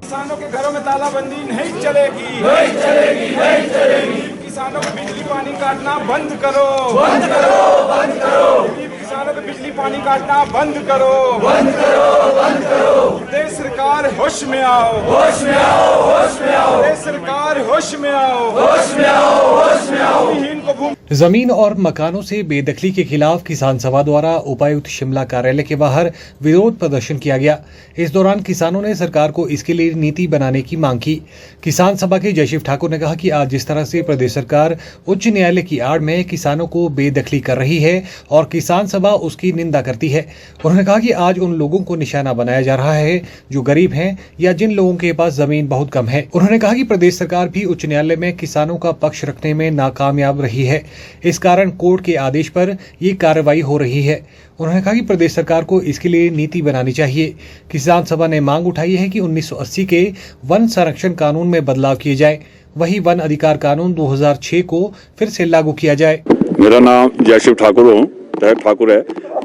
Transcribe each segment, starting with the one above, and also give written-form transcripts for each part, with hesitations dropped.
किसानों के घरों में तालाबंदी नहीं चलेगी, नहीं चलेगी, नहीं चलेगी। किसानों को बिजली पानी काटना बंद करो, बंद करो, बंद करो। किसानों को बिजली पानी काटना बंद करो, बंद करो, बंद करो। प्रदेश सरकार होश में आओ, होश में आओ, होश में आओ। प्रदेश सरकार होश में आओ, होश में आओ, होश में आओ। जमीन और मकानों से बेदखली के खिलाफ किसान सभा द्वारा उपायुक्त शिमला कार्यालय के बाहर विरोध प्रदर्शन किया गया। इस दौरान किसानों ने सरकार को इसके लिए नीति बनाने की मांग की। किसान सभा के जयशिव ठाकुर ने कहा कि आज जिस तरह से प्रदेश सरकार उच्च न्यायालय की आड़ में किसानों को बेदखली कर रही है और किसान सभा उसकी निंदा करती है। उन्होंने कहा कि आज उन लोगों को निशाना बनाया जा रहा है जो गरीब हैं या जिन लोगों के पास जमीन बहुत कम है। उन्होंने कहा कि प्रदेश सरकार भी उच्च न्यायालय में किसानों का पक्ष रखने में नाकामयाब रही है, इस कारण कोर्ट के आदेश पर ये कार्रवाई हो रही है। उन्होंने कहा कि प्रदेश सरकार को इसके लिए नीति बनानी चाहिए। किसान सभा ने मांग उठाई है कि 1980 के वन संरक्षण कानून में बदलाव किए जाए, वही वन अधिकार कानून 2006 को फिर से लागू किया जाए। मेरा नाम जयशिव ठाकुर है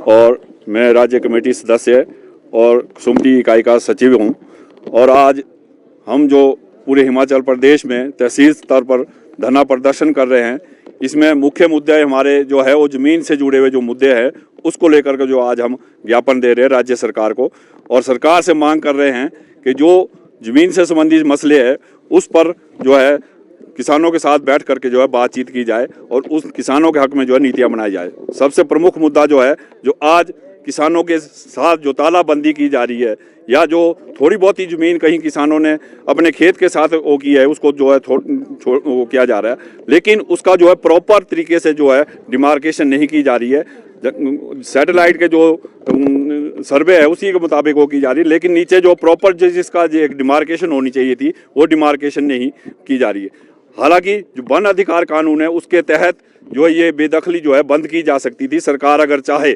और मैं राज्य कमेटी सदस्य और सुमटी इकाई का सचिव हूँ। और आज हम जो पूरे हिमाचल प्रदेश में तहसील स्तर पर धरना प्रदर्शन कर रहे हैं, इसमें मुख्य मुद्दे हमारे जो है वो ज़मीन से जुड़े हुए जो मुद्दे हैं उसको लेकर के जो आज हम ज्ञापन दे रहे हैं राज्य सरकार को, और सरकार से मांग कर रहे हैं कि जो ज़मीन से संबंधित मसले हैं उस पर जो है किसानों के साथ बैठ करके जो है बातचीत की जाए और उस किसानों के हक में जो है नीतियाँ बनाई जाए। सबसे प्रमुख मुद्दा जो है, जो आज किसानों के साथ जो तालाबंदी की जा रही है या जो थोड़ी बहुत ही ज़मीन कहीं किसानों ने अपने खेत के साथ वो की है उसको जो है वो किया जा रहा है, लेकिन उसका जो है प्रॉपर तरीके से जो है डिमार्केशन नहीं की जा रही है। सैटेलाइट के जो सर्वे है उसी के मुताबिक वो की जा रही है, लेकिन नीचे जो प्रॉपर जिसका जो एक डिमार्केशन होनी चाहिए थी वो डिमार्केशन नहीं की जा रही है। हालांकि जो वन अधिकार कानून है उसके तहत जो है ये बेदखली जो है बंद की जा सकती थी। सरकार अगर चाहे,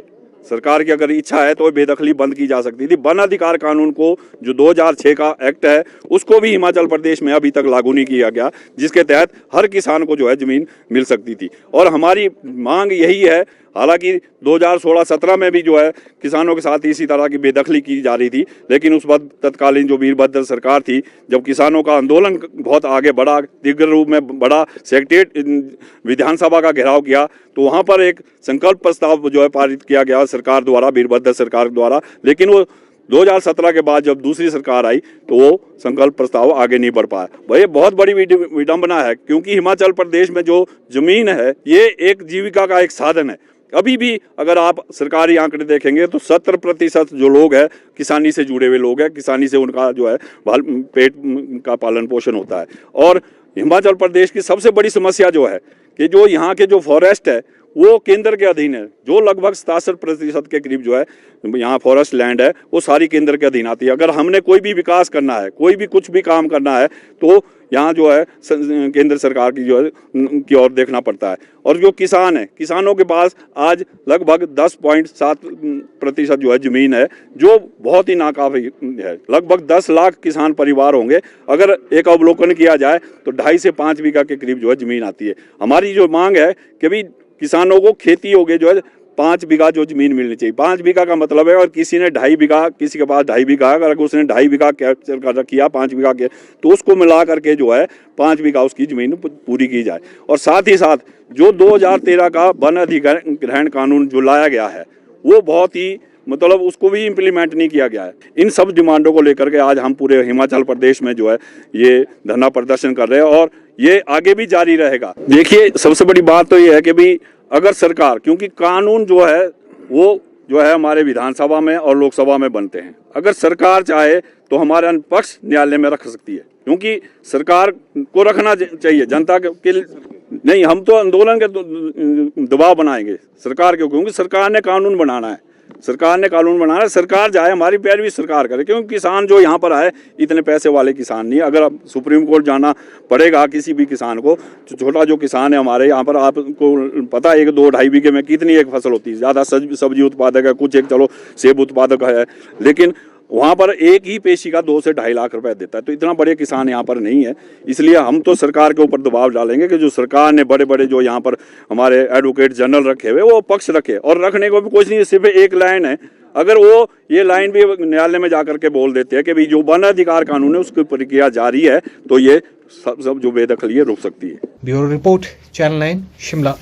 सरकार की अगर इच्छा है तो बेदखली बंद की जा सकती थी। वन अधिकार कानून को जो 2006 का एक्ट है उसको भी हिमाचल प्रदेश में अभी तक लागू नहीं किया गया, जिसके तहत हर किसान को जो है ज़मीन मिल सकती थी। और हमारी मांग यही है, हालांकि 2016-17 में भी जो है किसानों के साथ इसी तरह की बेदखली की जा रही थी, लेकिन उस वक्त तत्कालीन जो वीरभद्र सरकार थी, जब किसानों का आंदोलन बहुत आगे बढ़ा, तीव्र रूप में बढ़ा, सेक्रेटेरिएट विधानसभा का घेराव किया, तो वहाँ पर एक संकल्प प्रस्ताव जो है पारित किया गया सरकार द्वारा, वीरभद्र सरकार द्वारा। लेकिन वो 2017 के बाद जब दूसरी सरकार आई तो वो संकल्प प्रस्ताव आगे नहीं बढ़ पाया। वह बहुत बड़ी विडंबना है, क्योंकि हिमाचल प्रदेश में जो ज़मीन है ये एक जीविका का एक साधन है। अभी भी अगर आप सरकारी आंकड़े देखेंगे तो 70% जो लोग हैं किसानी से जुड़े हुए लोग हैं, किसानी से उनका जो है पेट का पालन पोषण होता है। और हिमाचल प्रदेश की सबसे बड़ी समस्या जो है कि जो यहाँ के जो फॉरेस्ट है वो केंद्र के अधीन है, जो लगभग 67% के करीब जो है यहाँ फॉरेस्ट लैंड है वो सारी केंद्र के अधीन आती है। अगर हमने कोई भी विकास करना है, कोई भी कुछ भी काम करना है तो यहाँ जो है केंद्र सरकार की जो है की ओर देखना पड़ता है। और जो किसान है, किसानों के पास आज लगभग 10.7% जो है ज़मीन है, जो बहुत ही नाकाफी है। लगभग 10 लाख किसान परिवार होंगे। अगर एक अवलोकन किया जाए तो 2.5 से 5 बीघा के करीब जो है ज़मीन आती है। हमारी जो मांग है कि भी किसानों को खेती हो गई जो है 5 बीघा जो ज़मीन मिलनी चाहिए। 5 बीघा का मतलब है, और किसी ने 2.5 बीघा, किसी के पास 2.5 बीघा, अगर उसने 2.5 बीघा कैप्चर कर किया 5 बीघा के, तो उसको मिला करके जो है 5 बीघा उसकी ज़मीन पूरी की जाए। और साथ ही साथ जो 2013 का वन अधिग्रहण कानून जो लाया गया है वो बहुत ही मतलब उसको भी इम्प्लीमेंट नहीं किया गया है। इन सब डिमांडों को लेकर के आज हम पूरे हिमाचल प्रदेश में जो है ये धरना प्रदर्शन कर रहे हैं और ये आगे भी जारी रहेगा। देखिए, सबसे बड़ी बात तो ये है कि भी अगर सरकार, क्योंकि कानून जो है वो जो है हमारे विधानसभा में और लोकसभा में बनते हैं, अगर सरकार चाहे तो हमारे पक्ष न्यायालय में रख सकती है, क्योंकि सरकार को रखना चाहिए जनता के नहीं। हम तो आंदोलन के दबाव बनाएंगे सरकार के, क्योंकि सरकार ने कानून बनाना है, सरकार ने कानून बनाना है। सरकार चाहे हमारी पैरवी सरकार करे, क्योंकि किसान जो यहाँ पर आए इतने पैसे वाले किसान नहीं। अगर अब सुप्रीम कोर्ट जाना पड़ेगा किसी भी किसान को, तो छोटा जो किसान है हमारे यहाँ पर, आपको पता है 1, 2, 2.5 बीघे में कितनी एक फसल होती है। ज़्यादा सब्जी उत्पादक है, कुछ एक चलो सेब उत्पादक है, लेकिन वहाँ पर एक ही पेशी का 2 से 2.5 लाख रुपए देता है। तो इतना बड़े किसान यहाँ पर नहीं है। इसलिए हम तो सरकार के ऊपर दबाव डालेंगे कि जो सरकार ने बड़े बड़े जो यहाँ पर हमारे एडवोकेट जनरल रखे हुए वो पक्ष रखे, और रखने को भी कुछ नहीं, सिर्फ एक लाइन है, अगर वो ये लाइन भी न्यायालय में जाकर के बोल देते हैं कि भाई जो वन अधिकार कानून है उसकी प्रक्रिया जारी है, तो ये सब जो बेदखली है रुक सकती है। Bureau report, channel 9 Shimla.